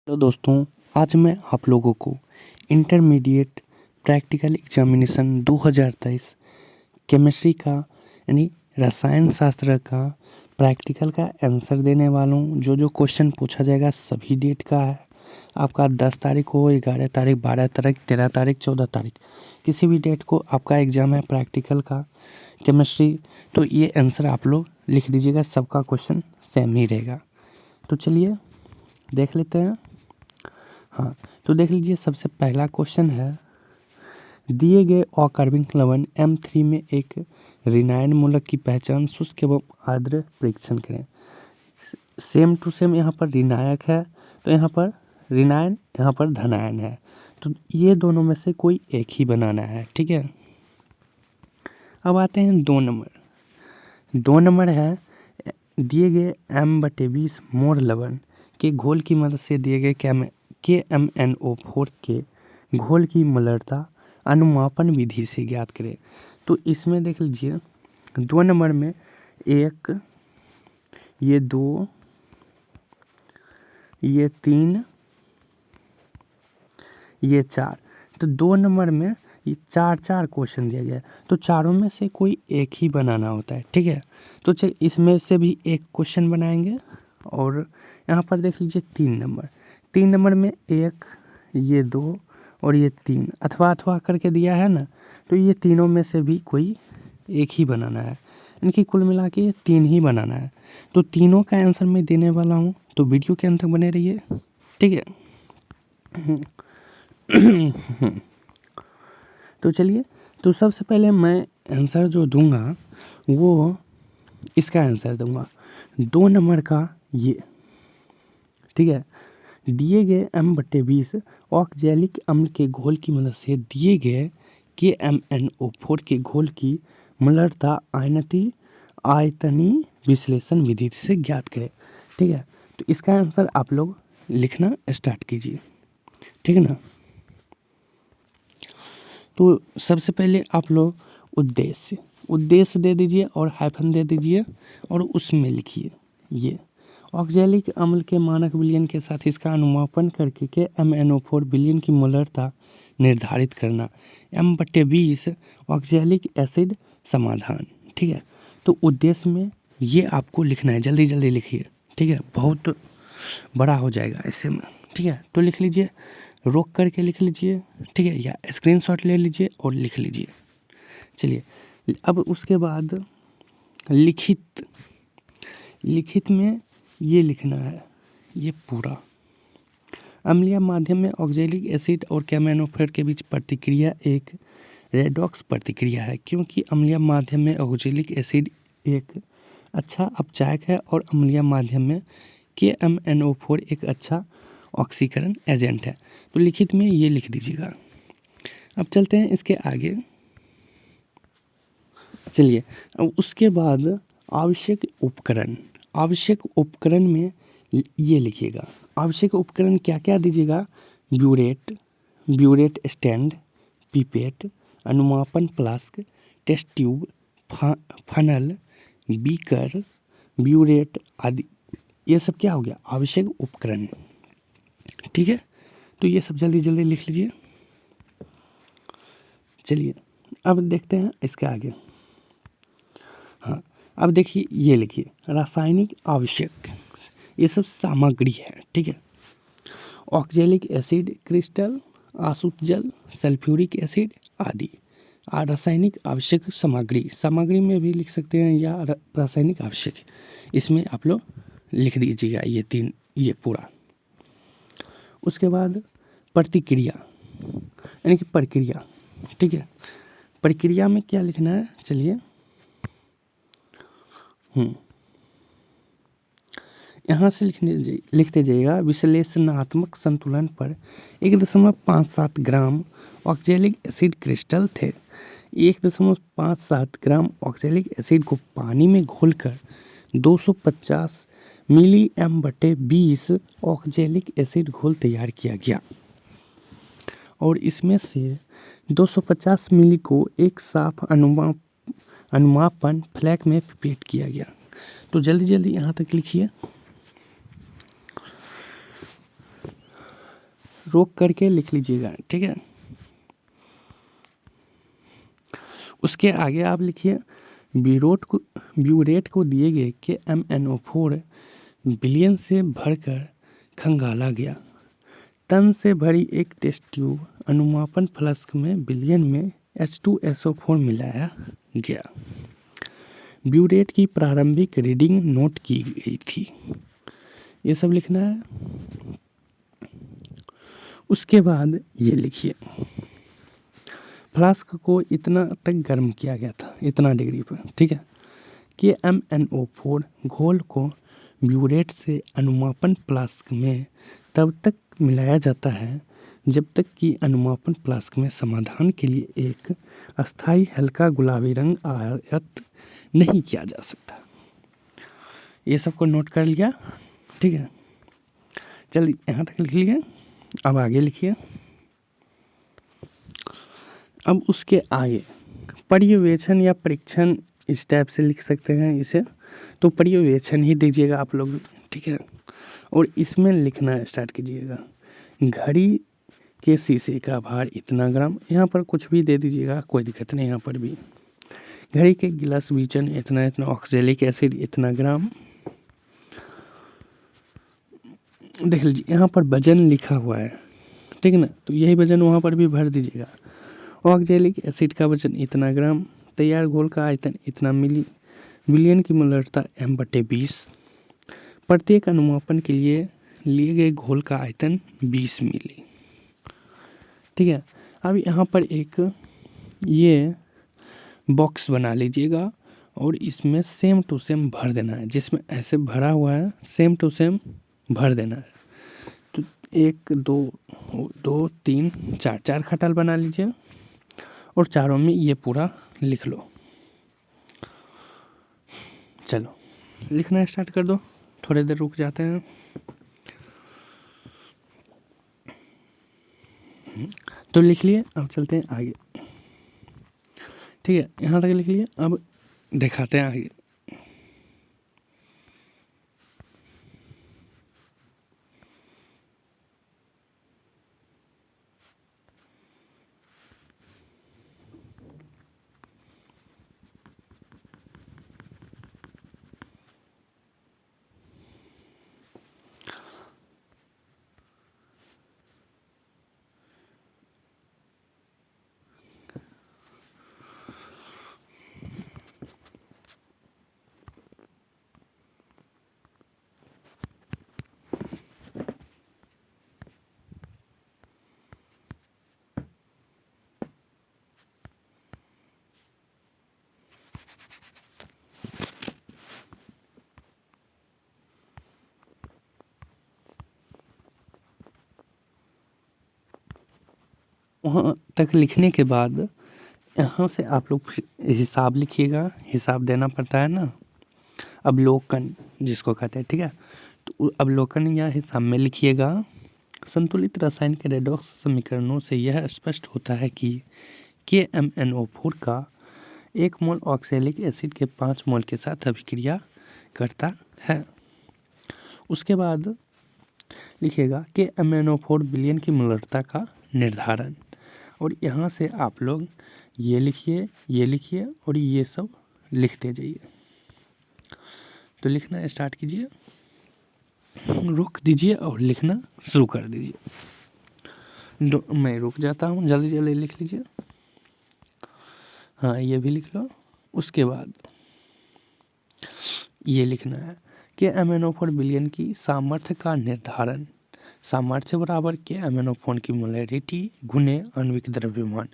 तो दोस्तों, आज मैं आप लोगों को इंटरमीडिएट प्रैक्टिकल एग्जामिनेशन 2023 केमिस्ट्री का यानी रसायन शास्त्र का प्रैक्टिकल का आंसर देने वाला हूँ। जो क्वेश्चन पूछा जाएगा सभी डेट का है। आपका 10 तारीख हो, 11 तारीख, 12 तारीख, 13 तारीख, 14 तारीख, किसी भी डेट को आपका एग्ज़ाम है प्रैक्टिकल का केमिस्ट्री, तो ये आंसर आप लोग लिख दीजिएगा। सबका क्वेश्चन सेम ही रहेगा। तो चलिए देख लेते हैं। हाँ, तो देख लीजिए, सबसे पहला क्वेश्चन है, दिए गए अकार्बनिक लवण M3 में एक ऋणायन मूलक की पहचान शुष्क एवं आर्द्र परीक्षण करें। सेम टू सेम यहाँ पर ऋणायक है, तो यहाँ पर ऋणायन, यहाँ पर धनायन है, तो ये दोनों में से कोई एक ही बनाना है। ठीक है, अब आते हैं 2 नंबर। 2 नंबर है, दिए गए M/20 मोर लवण के घोल की मदद से दिए गए KMnO4 के घोल की मलरता अनुमापन विधि से ज्ञात करें। तो इसमें देख लीजिए, 2 नंबर में 1, ये 2, ये 3, ये 4, तो 2 नंबर में ये 4 क्वेश्चन दिया गया है, तो चारों में से कोई एक ही बनाना होता है। ठीक है, तो चल इसमें से भी एक क्वेश्चन बनाएंगे। और यहाँ पर देख लीजिए 3 नंबर में 1, ये 2 और ये 3 अथवा करके दिया है ना, तो ये तीनों में से भी कोई एक ही बनाना है। इनकी कुल मिला के 3 ही बनाना है। तो तीनों का आंसर मैं देने वाला हूँ, तो वीडियो के अंत तक बने रहिए। ठीक है, तो चलिए, तो सबसे पहले मैं आंसर जो दूंगा वो इसका आंसर दूंगा 2 नंबर का ये। ठीक है, दिए गए M/20 ऑक्जेलिक अम्ल के घोल की मदद से दिए गए KMnO4 के घोल की मलरता आयतनी विश्लेषण विधि से ज्ञात करें। ठीक है, तो इसका आंसर आप लोग लिखना स्टार्ट कीजिए। ठीक है ना। तो सबसे पहले आप लोग उद्देश्य दे दीजिए और हाइफन दे दीजिए और उसमें लिखिए ये ऑक्जेलिक अम्ल के मानक विलयन के साथ इसका अनुमापन करके KMnO4 विलयन की मोलरता निर्धारित करना। M/20 ऑक्जेलिक एसिड समाधान। ठीक है, तो उद्देश्य में ये आपको लिखना है, जल्दी जल्दी लिखिए। ठीक है, बहुत बड़ा हो जाएगा इससे में। ठीक है, तो लिख लीजिए, रोक करके लिख लीजिए। ठीक है, या स्क्रीनशॉट ले लीजिए और लिख लीजिए। चलिए, अब उसके बाद लिखित में ये लिखना है, ये पूरा अम्लीय माध्यम में ऑक्जेलिक एसिड और KMnO4 के बीच प्रतिक्रिया एक रेडॉक्स प्रतिक्रिया है, क्योंकि अम्लीय माध्यम में ऑक्जेलिक एसिड एक अच्छा अपचायक है और अम्लीय माध्यम में KMnO4 एक अच्छा ऑक्सीकरण एजेंट है। तो लिखित में ये लिख दीजिएगा। अब चलते हैं इसके आगे। चलिए, अब उसके बाद आवश्यक उपकरण में ये लिखिएगा। आवश्यक उपकरण क्या क्या दीजिएगा? ब्यूरेट स्टैंड, पिपेट, अनुमापन flask, test tube, funnel, beaker, burette आदि, ये सब क्या हो गया? आवश्यक उपकरण। ठीक है, तो ये सब जल्दी जल्दी लिख लीजिए। चलिए, अब देखते हैं इसके आगे। हाँ, अब देखिए, ये लिखिए रासायनिक आवश्यक, ये सब सामग्री है। ठीक है, ऑक्जेलिक एसिड क्रिस्टल, आसुत जल, सल्फ्यूरिक एसिड आदि रासायनिक आवश्यक सामग्री में भी लिख सकते हैं या रासायनिक आवश्यक, इसमें आप लोग लिख दीजिएगा ये 3, ये पूरा। उसके बाद प्रतिक्रिया यानी कि प्रक्रिया। ठीक है, प्रक्रिया में क्या लिखना है? चलिए, यहाँ से लिखते जाइएगा। विश्लेषणात्मक संतुलन पर 1.57 ग्राम ऑक्जेलिक एसिड क्रिस्टल थे। 1.57 ग्राम ऑक्जेलिक एसिड को पानी में घोलकर 250 मिली M/20 ऑक्जेलिक एसिड घोल तैयार किया गया और इसमें से 250 मिली को एक साफ अनुमापन फ्लैक में पिपेट किया गया। तो जल्दी जल्दी यहाँ तक लिखिए। रोक करके लिख लीजिएगा, ठीक है। उसके आगे आप लिखिए ब्यूरेट को दिए गए के MnO4 बिलियन से भरकर खंगाला गया। टन से भरी एक टेस्ट ट्यूब अनुमापन फ्लास्क में बिलियन में H2SO4 मिलाया गया। ब्यूरेट की प्रारंभिक रीडिंग नोट की गई थी। ये सब लिखना है। उसके बाद ये लिखिए फ्लास्क को इतना तक गर्म किया गया था, इतना डिग्री पर, ठीक है, कि MnO4 घोल को ब्यूरेट से अनुमापन फ्लास्क में तब तक मिलाया जाता है जब तक कि अनुमापन फ्लास्क में समाधान के लिए एक अस्थायी हल्का गुलाबी रंग आयत नहीं किया जा सकता। ये सबको नोट कर लिया, ठीक है। चलिए यहाँ तक लिख लिए, अब आगे लिखिए। अब उसके आगे पर्यवेक्षण या परीक्षण इस टाइप से लिख सकते हैं इसे, तो पर्यवेक्षण ही दीजिएगा आप लोग, ठीक है। और इसमें लिखना स्टार्ट कीजिएगा घड़ी के शीशे का भार इतना ग्राम, यहाँ पर कुछ भी दे दीजिएगा, कोई दिक्कत नहीं। यहाँ पर भी घड़ी के गिलास बीचन इतना इतना, ऑक्जेलिक एसिड इतना ग्राम, देख लीजिए यहाँ पर वजन लिखा हुआ है, ठीक है ना, तो यही वजन वहाँ पर भी भर दीजिएगा। ऑक्जेलिक एसिड का वजन इतना ग्राम, तैयार घोल का आयतन इतना मिलियन की मोलरता M/20, प्रत्येक अनुमापन के लिए लिए गए घोल का आयतन 20 मिली, ठीक है। अब यहाँ पर एक ये बॉक्स बना लीजिएगा और इसमें सेम टू सेम भर देना है, जिसमें ऐसे भरा हुआ है सेम टू सेम भर देना है। तो 1 2 3 4 खटाल बना लीजिए और चारों में ये पूरा लिख लो। चलो लिखना स्टार्ट कर दो, थोड़ी देर रुक जाते हैं। तो लिख लिए, अब चलते हैं आगे, ठीक है। यहाँ तक लिख लिए, अब दिखाते हैं आगे। वहाँ तक लिखने के बाद यहाँ से आप लोग हिसाब लिखिएगा, हिसाब देना पड़ता है ना, अवलोकन जिसको कहते हैं, ठीक है। तो अवलोकन या हिसाब में लिखिएगा संतुलित रसायन के रेडॉक्स समीकरणों से यह स्पष्ट होता है कि KMnO4 का 1 मोल ऑक्सैलिक एसिड के 5 मोल के साथ अभिक्रिया करता है। उसके बाद लिखिएगा KMnO4 बिलियन की मोलरता का निर्धारण, और यहाँ से आप लोग ये लिखिए और ये सब लिखते जाइए। तो लिखना स्टार्ट कीजिए, रोक दीजिए और लिखना शुरू कर दीजिए। मैं रुक जाता हूँ, जल्दी जल्दी लिख लीजिए। हाँ ये भी लिख लो। उसके बाद ये लिखना है KMnO4 बिलियन की सामर्थ्य का निर्धारण, सामर्थ्य बराबर KMnO4 की मोलैरिटी गुने आणविक द्रव्यमान।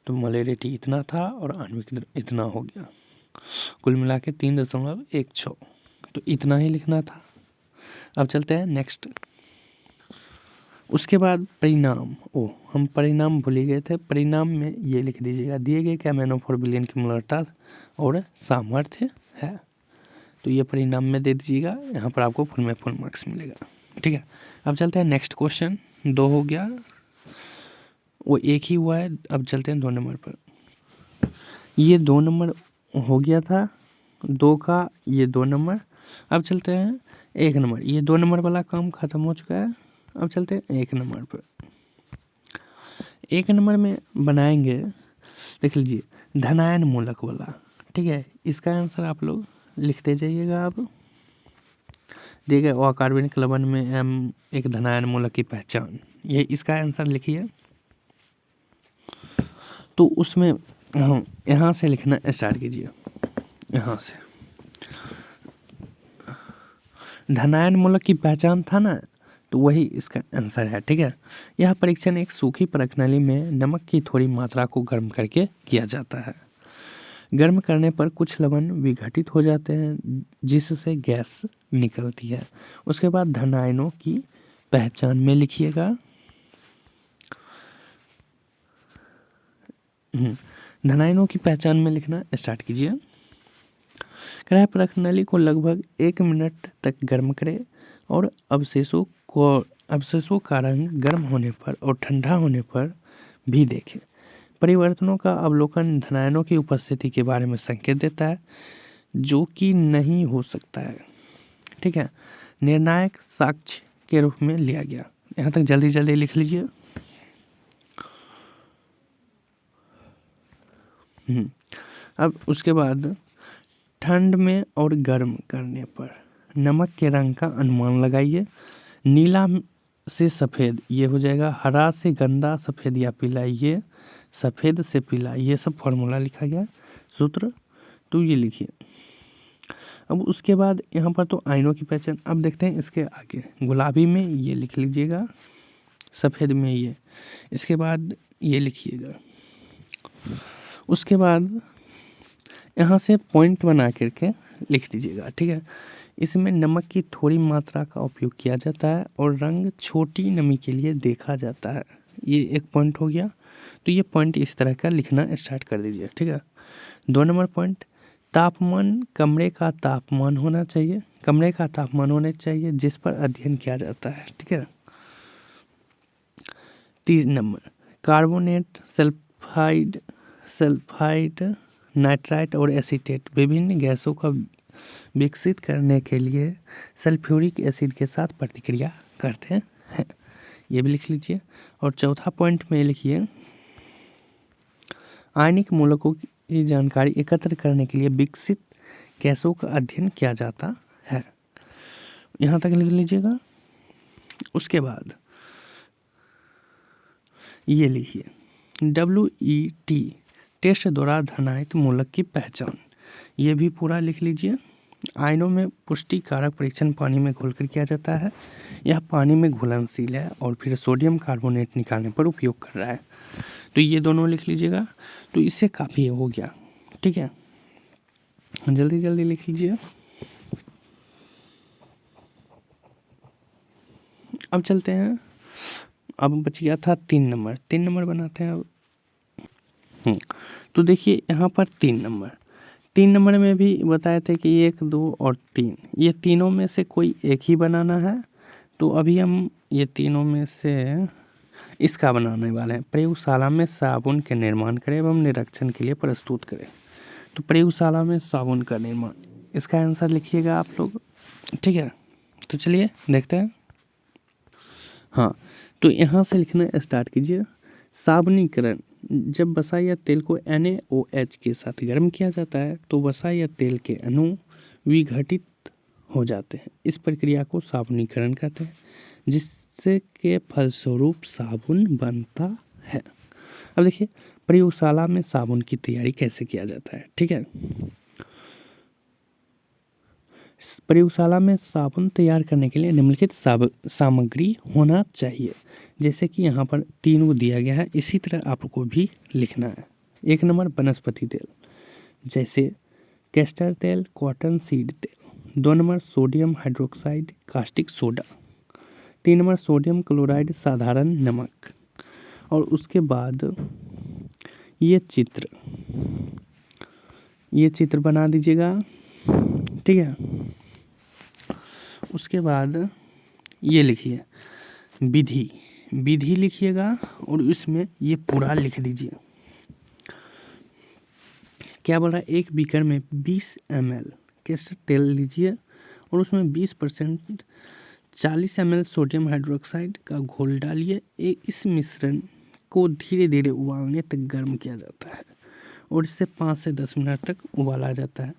तो मोलैरिटी इतना था और आणविक इतना हो गया, कुल मिला के 3.16, तो इतना ही लिखना था। अब चलते हैं नेक्स्ट। उसके बाद परिणाम, हम परिणाम भूल गए थे, परिणाम में ये लिख दीजिएगा दिए गए KMnO4 बिलियन की मोलरता और सामर्थ्य है, तो ये परिणाम में दे दीजिएगा। यहाँ पर आपको फुल में फुल मार्क्स मिलेगा, ठीक है। अब चलते हैं नेक्स्ट क्वेश्चन, 2 हो गया, वो 1 ही हुआ है। अब चलते हैं 2 नंबर पर। ये 2 नंबर हो गया था, 2 का ये 2 नंबर। अब चलते हैं 1 नंबर, ये 2 नंबर वाला काम खत्म हो चुका है। अब चलते हैं 1 नंबर पर। 1 नंबर में बनाएंगे, देख लीजिए, धनायन मूलक वाला, ठीक है। इसका आंसर आप लोग लिखते जाइएगा। आप दिए गए अकार्बनिक लवण में M एक धनायन मूलक की पहचान, ये इसका आंसर लिखिए। तो उसमें हम यहाँ से लिखना स्टार्ट कीजिए, यहाँ से धनायन मूलक की पहचान था ना, तो वही इसका आंसर है, ठीक है। यह परीक्षण एक सूखी प्रणाली में नमक की थोड़ी मात्रा को गर्म करके किया जाता है। गर्म करने पर कुछ लवण विघटित हो जाते हैं जिससे गैस निकलती है। उसके बाद धनायनों की पहचान में लिखिएगा। धनायनों की पहचान में लिखना स्टार्ट कीजिए। कढ़ाई प्रणाली को लगभग 1 मिनट तक गर्म करें और अवशेषों का रंग गर्म होने पर और ठंडा होने पर भी देखें। परिवर्तनों का अवलोकन धनायनों की उपस्थिति के बारे में संकेत देता है, जो कि नहीं हो सकता है, ठीक है। निर्णायक साक्ष्य के रूप में लिया गया। यहाँ तक जल्दी जल्दी लिख लीजिए। अब उसके बाद ठंड में और गर्म करने पर नमक के रंग का अनुमान लगाइए। नीला से सफ़ेद ये हो जाएगा, हरा से गंदा, सफ़ेद या पीला ये, सफ़ेद से पीला, ये सब फॉर्मूला लिखा गया, सूत्र, तो ये लिखिए। अब उसके बाद यहाँ पर तो आयनों की पहचान। अब देखते हैं इसके आगे, गुलाबी में ये लिख लीजिएगा, सफ़ेद में ये, इसके बाद ये लिखिएगा। उसके बाद यहाँ से पॉइंट बना करके लिख दीजिएगा, ठीक है। इसमें नमक की थोड़ी मात्रा का उपयोग किया जाता है और रंग छोटी नमी के लिए देखा जाता है। ये एक पॉइंट हो गया। तो ये पॉइंट इस तरह का लिखना स्टार्ट कर दीजिए, ठीक है। 2 नंबर पॉइंट, तापमान कमरे का तापमान होना चाहिए, कमरे का तापमान होना चाहिए जिस पर अध्ययन किया जाता है, ठीक है। 3 नंबर, कार्बोनेट, सल्फाइड, नाइट्राइट और एसीटेट विभिन्न गैसों का विकसित करने के लिए सल्फ्यूरिक एसिड के साथ प्रतिक्रिया करते हैं, ये भी लिख लीजिए। और चौथा पॉइंट में लिखिए, आयनिक मूलकों की जानकारी एकत्र करने के लिए विकसित गैसों का अध्ययन किया जाता है, यहाँ तक लिख लीजिएगा। उसके बाद ये लिखिए, WET टेस्ट द्वारा धनायन मूलक की पहचान, ये भी पूरा लिख लीजिए। आयनों में पुष्टि कारक परीक्षण पानी में घोलकर किया जाता है। यह पानी में घुलनशील है और फिर सोडियम कार्बोनेट निकालने पर उपयोग कर रहा है, तो ये दोनों लिख लीजिएगा। तो इससे काफ़ी हो गया, ठीक है। जल्दी जल्दी लिख लीजिए। अब चलते हैं, अब बच गया था 3 नंबर, 3 नंबर बनाते हैं अब। तो देखिए यहाँ पर 3 नंबर में भी बताए थे कि 1, 2 और 3, ये तीनों में से कोई एक ही बनाना है। तो अभी हम ये तीनों में से इसका बनाने वाले हैं। प्रयोगशाला में साबुन के निर्माण करें एवं निरीक्षण के लिए प्रस्तुत करें। तो प्रयोगशाला में साबुन का निर्माण, इसका आंसर लिखिएगा आप लोग, ठीक है। तो चलिए देखते हैं। हाँ, तो यहाँ से लिखना स्टार्ट कीजिए। साबुनीकरण, जब वसा या तेल को NaOH के साथ गर्म किया जाता है तो वसा या तेल के अणु विघटित हो जाते हैं। इस प्रक्रिया को साबुनीकरण कहते हैं, जिससे के फलस्वरूप साबुन बनता है। अब देखिए, प्रयोगशाला में साबुन की तैयारी कैसे किया जाता है, ठीक है। प्रयोगशाला में साबुन तैयार करने के लिए निम्नलिखित सामग्री होना चाहिए, जैसे कि यहाँ पर 3 को दिया गया है, इसी तरह आपको भी लिखना है। 1 नंबर वनस्पति तेल, जैसे कैस्टर तेल, कॉटन सीड तेल। 2 number sodium hydroxide, caustic soda. 3 number sodium chloride, साधारण नमक। और उसके बाद ये चित्र बना दीजिएगा, ठीक है। उसके बाद ये लिखिए, विधि लिखिएगा और इसमें ये पूरा लिख दीजिए। क्या बोल रहा है, एक बीकर में 20 ml कैस्टर तेल लीजिए और उसमें 20% 40 ml सोडियम हाइड्रोक्साइड का घोल डालिए। इस मिश्रण को धीरे धीरे उबालने तक गर्म किया जाता है और इसे 5 से 10 मिनट तक उबाला जाता है।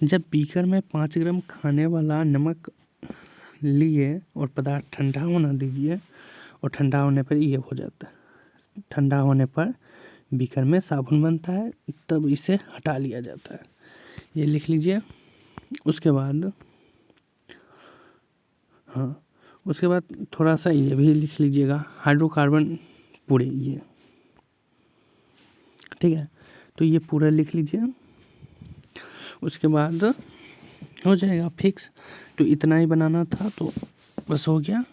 जब बीकर में 5 ग्राम खाने वाला नमक लिए और पदार्थ ठंडा होना दीजिए और ठंडा होने पर ये हो जाता है। ठंडा होने पर बीकर में साबुन बनता है, तब इसे हटा लिया जाता है। ये लिख लीजिए। उसके बाद उसके बाद थोड़ा सा ये भी लिख लीजिएगा, हाइड्रोकार्बन पूरे ये, ठीक है। तो ये पूरा लिख लीजिए। उसके बाद हो जाएगा फिक्स। तो इतना ही बनाना था, तो बस हो गया।